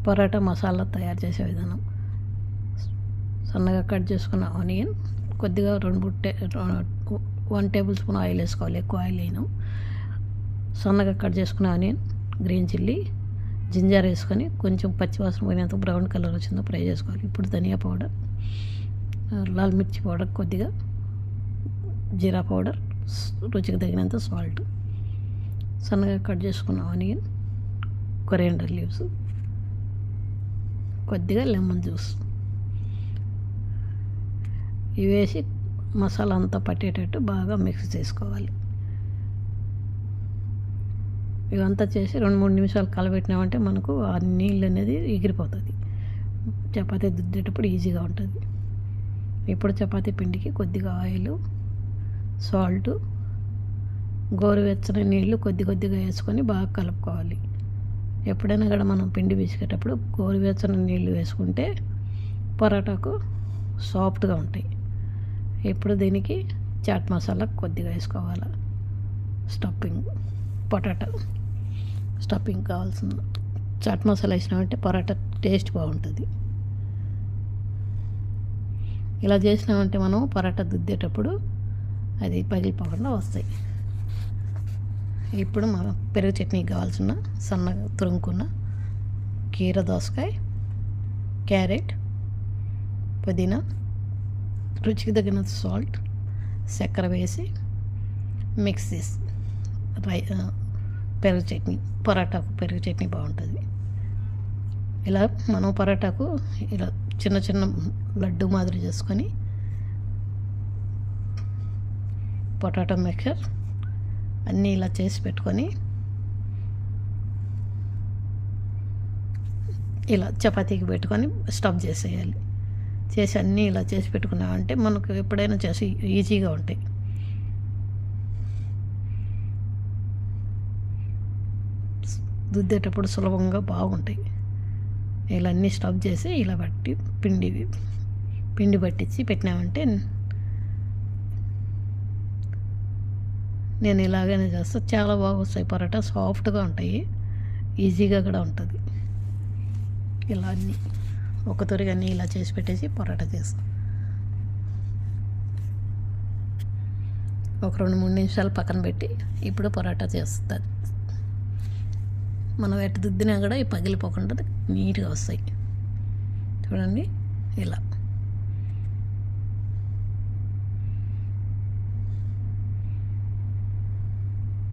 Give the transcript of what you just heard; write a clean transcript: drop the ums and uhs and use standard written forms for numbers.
పరోటా మసాలా తయారు చేసే విధానం. సన్నగా కట్ చేసుకున్న ఆనియన్, కొద్దిగా 1 టేబుల్ స్పూన్ ఆయిల్ వేసుకోవాలి, ఎక్కువ ఆయిల్ వేయను. సన్నగా కట్ చేసుకున్న ఆనియన్, గ్రీన్ చిల్లీ, జింజర్ వేసుకొని కొంచెం పచ్చివాసన పోయినంత బ్రౌన్ కలర్ వచ్చిందో ఫ్రై చేసుకోవాలి. ఇప్పుడు ధనియా పౌడర్, లాల్ మిర్చి పౌడర్, కొద్దిగా జీరా పౌడర్, రుచికి తగినంత సాల్ట్, సన్నగా కట్ చేసుకున్న ఆనియన్, కొరియాండర్ లీవ్స్, కొద్దిగా లెమన్ జ్యూస్ ఇవి వేసి మసాలా అంతా పట్టేటట్టు బాగా మిక్స్ చేసుకోవాలి. ఇవంతా చేసి 2-3 నిమిషాలు కలబెట్టినామంటే మనకు ఆ నీళ్ళు అనేది ఎగిరిపోతుంది. చపాతీ దుద్దేటప్పుడు ఈజీగా ఉంటుంది. ఇప్పుడు చపాతీ పిండికి కొద్దిగా ఆయిల్, సాల్ట్, గోరువెచ్చని నీళ్ళు కొద్దిగా వేసుకొని బాగా కలుపుకోవాలి. ఎప్పుడైనా కూడా మనం పిండి పిసికేటప్పుడు గోరువెచ్చని నీళ్ళు వేసుకుంటే పరోటాకు సాఫ్ట్గా ఉంటాయి. ఇప్పుడు దీనికి చాట్ మసాలా కొద్దిగా వేసుకోవాలి. పొటాటో స్టఫింగ్ కావాల్సిన చాట్ మసాలా వేసినామంటే పరోటా టేస్ట్ బాగుంటుంది. ఇలా చేసినామంటే మనం పరోటా దుద్దేటప్పుడు అది పగిలిపోకుండా వస్తాయి. ఇప్పుడు మనం పెరుగు చట్నీకి కావాల్సిన సన్నగా తురుముకున్న కీర దోసకాయ, క్యారెట్, పుదీనా, రుచికి తగినంత సాల్ట్, చక్కెర వేసి మిక్స్ చేసి పెరుగు చట్నీ, పరోటాకు పెరుగు చట్నీ బాగుంటుంది. ఇలా మనం పరోటాకు ఇలా చిన్న చిన్న లడ్డు మాదిరి చేసుకొని పొటాటో మిక్చర్ అన్నీ ఇలా చేసి పెట్టుకొని ఇలా చపాతీకి పెట్టుకొని స్టఫ్ చేసేయాలి. చేసి అన్నీ ఇలా చేసి పెట్టుకున్నామంటే మనకు ఎప్పుడైనా చేసి ఈజీగా ఉంటాయి. దుద్దేటప్పుడు సులభంగా బాగుంటాయి. ఇలా అన్నీ స్టఫ్ చేసి ఇలా పట్టి పిండి పట్టించి పెట్టినామంటే నేను ఇలాగనే చేస్తా. చాలా బాగా వస్తాయి పరోటా, సాఫ్ట్గా ఉంటాయి, ఈజీగా కూడా ఉంటుంది. ఇలా అన్నీ ఒక తొరిగా అన్నీ ఇలా చేసి పెట్టేసి పరోటా చేస్తాం. ఒక 2-3 నిమిషాలు పక్కన పెట్టి ఇప్పుడు పరోటా చేస్తుంది. మనం ఎట్టు దుద్దినా కూడా పగిలిపోకుండా నీట్గా వస్తాయి. చూడండి ఇలా.